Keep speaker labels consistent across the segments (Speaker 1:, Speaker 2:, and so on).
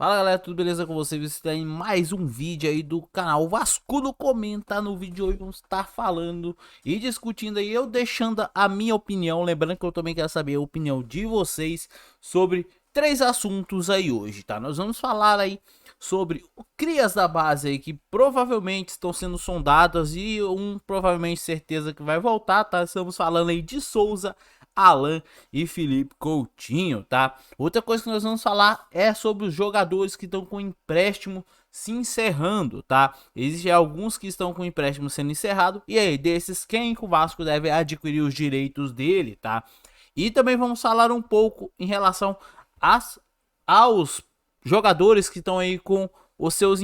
Speaker 1: Fala galera, tudo beleza com vocês? Você está em mais um vídeo aí do canal Vasco no Comenta. No vídeo de hoje vamos estar falando e discutindo aí, eu deixando a minha opinião. Lembrando que eu também quero saber a opinião de vocês sobre três assuntos aí hoje, tá? Nós vamos falar aí sobre crias da base aí que provavelmente estão sendo sondadas e provavelmente certeza que vai voltar, tá? Estamos falando aí de Souza, Alan e Felipe Coutinho, tá? Outra coisa que nós vamos falar é sobre os jogadores que estão com empréstimo se encerrando, tá? Existem alguns que estão com empréstimo sendo encerrado, e aí, desses, quem que o Vasco deve adquirir os direitos dele, tá? E também vamos falar um pouco em relação aos jogadores que estão aí com os seus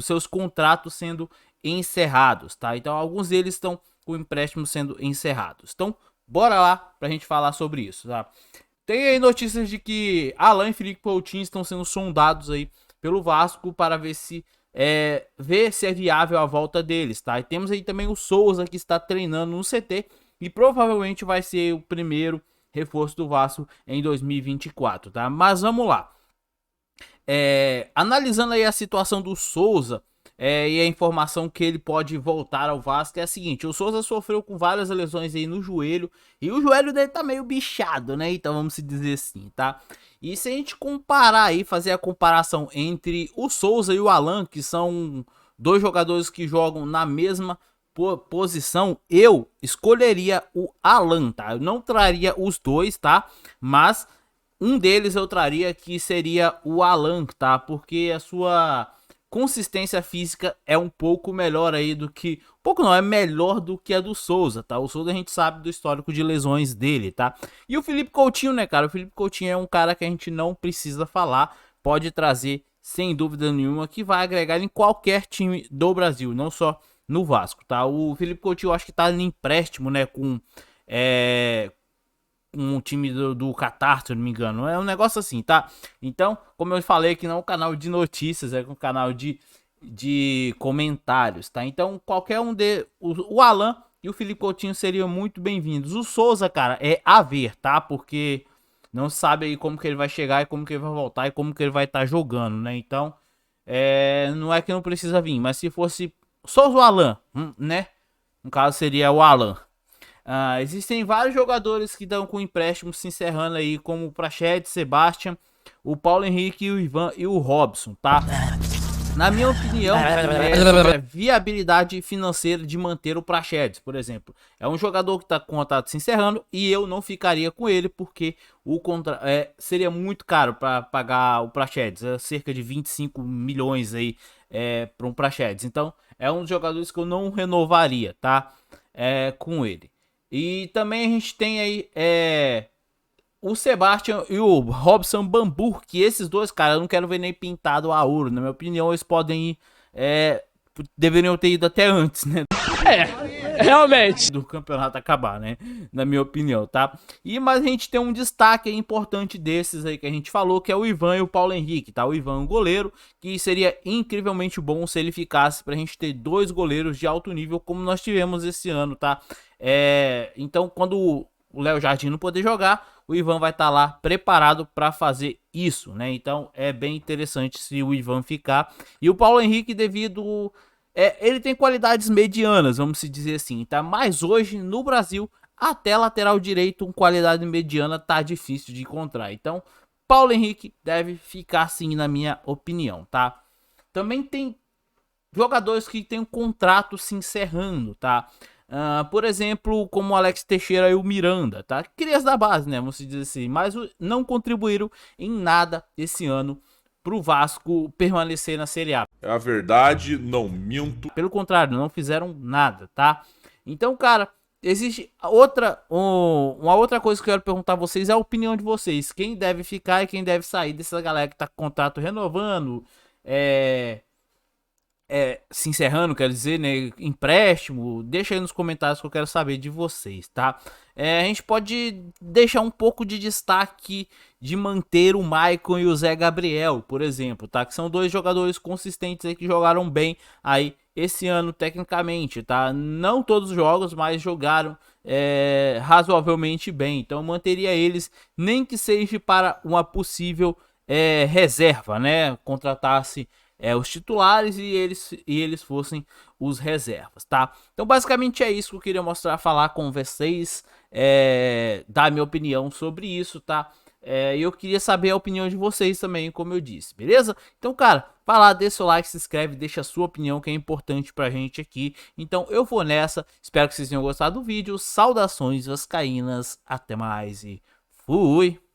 Speaker 1: seus contratos sendo encerrados, tá? Então, alguns deles estão com empréstimos sendo encerrados. Então, bora lá pra gente falar sobre isso, tá? Tem aí notícias de que Alan e Felipe Coutinho estão sendo sondados aí pelo Vasco para ver se é viável a volta deles, tá? E temos aí também o Souza, que está treinando no CT e provavelmente vai ser o primeiro reforço do Vasco em 2024, tá? Mas vamos lá. Analisando aí a situação do Souza, e a informação que ele pode voltar ao Vasco é a seguinte: o Souza sofreu com várias lesões aí no joelho, e o joelho dele tá meio bichado, né? Então vamos dizer assim, tá? E se a gente comparar aí, fazer a comparação entre o Souza e o Alan, que são dois jogadores que jogam na mesma posição, eu escolheria o Alan, tá? Eu não traria os dois, tá? Mas um deles eu traria, que seria o Alan, tá? Porque a sua consistência física é um pouco melhor aí do que... pouco não, é melhor do que a do Souza, tá? O Souza a gente sabe do histórico de lesões dele, tá? E o Felipe Coutinho, né, cara? O Felipe Coutinho é um cara que a gente não precisa falar. Pode trazer, sem dúvida nenhuma, que vai agregar em qualquer time do Brasil, não só no Vasco, tá? O Felipe Coutinho, eu acho que tá em empréstimo, né, com um time do Catar, se eu não me engano. É um negócio assim, tá? Então, como eu falei aqui, não é um canal de notícias, é um canal de comentários, tá? Então, qualquer um o Alan e o Felipe Coutinho seriam muito bem-vindos. O Souza, cara, é a ver, tá? Porque não sabe aí como que ele vai chegar e como que ele vai voltar e como que ele vai estar jogando, né? Então, não é que não precisa vir, mas se fosse só o Alan, né? No caso, seria o Alan. Existem vários jogadores que estão com empréstimo se encerrando aí, como o Praxedes, Sebastião, o Paulo Henrique, o Ivan e o Robson, tá? Na minha opinião, sobre a viabilidade financeira de manter o Praxedes, por exemplo. É um jogador que está com o contrato se encerrando e eu não ficaria com ele porque o seria muito caro para pagar o Praxedes, cerca de 25 milhões aí para um Praxedes. Então, é um dos jogadores que eu não renovaria, tá? Com ele. E também a gente tem aí o Sebastião e o Robson Bambu, que esses dois, cara, eu não quero ver nem pintado a ouro. Na minha opinião, eles podem ir, deveriam ter ido até antes, né? Realmente. Do campeonato acabar, né? Na minha opinião, tá? Mas a gente tem um destaque importante desses aí que a gente falou, que é o Ivan e o Paulo Henrique, tá? O Ivan, um goleiro, que seria incrivelmente bom se ele ficasse, pra gente ter dois goleiros de alto nível, como nós tivemos esse ano, tá? Então, quando o Léo Jardim não poder jogar, o Ivan vai estar lá preparado para fazer isso, né? Então, é bem interessante se o Ivan ficar. E o Paulo Henrique, devido... ele tem qualidades medianas, vamos se dizer assim, tá? Mas hoje, no Brasil, até lateral direito com qualidade mediana tá difícil de encontrar. Então, Paulo Henrique deve ficar sim, na minha opinião, tá? Também tem jogadores que tem um contrato se encerrando, tá? Por exemplo, como o Alex Teixeira e o Miranda, tá? Crias da base, né? Vamos dizer assim, mas não contribuíram em nada esse ano pro Vasco permanecer na Série A.
Speaker 2: É a verdade, não minto.
Speaker 1: Pelo contrário, não fizeram nada, tá? Então, cara, existe uma outra coisa que eu quero perguntar a vocês, é a opinião de vocês. Quem deve ficar e quem deve sair dessa galera que tá com contrato renovando, se encerrando, quer dizer, né, empréstimo. Deixa aí nos comentários que eu quero saber de vocês, tá? A gente pode deixar um pouco de destaque de manter o Maicon e o Zé Gabriel, por exemplo, tá? Que são dois jogadores consistentes aí que jogaram bem aí esse ano tecnicamente, tá? Não todos os jogos, mas jogaram razoavelmente bem. Então eu manteria eles, nem que seja para uma possível reserva, né? Contratasse os titulares e eles fossem os reservas, tá? Então basicamente é isso que eu queria mostrar, falar com vocês, dar minha opinião sobre isso, tá? E eu queria saber a opinião de vocês também, como eu disse, beleza? Então, cara, vai lá, deixa o like, se inscreve, deixa a sua opinião que é importante pra gente aqui. Então eu vou nessa, espero que vocês tenham gostado do vídeo, saudações vascaínas, até mais e fui!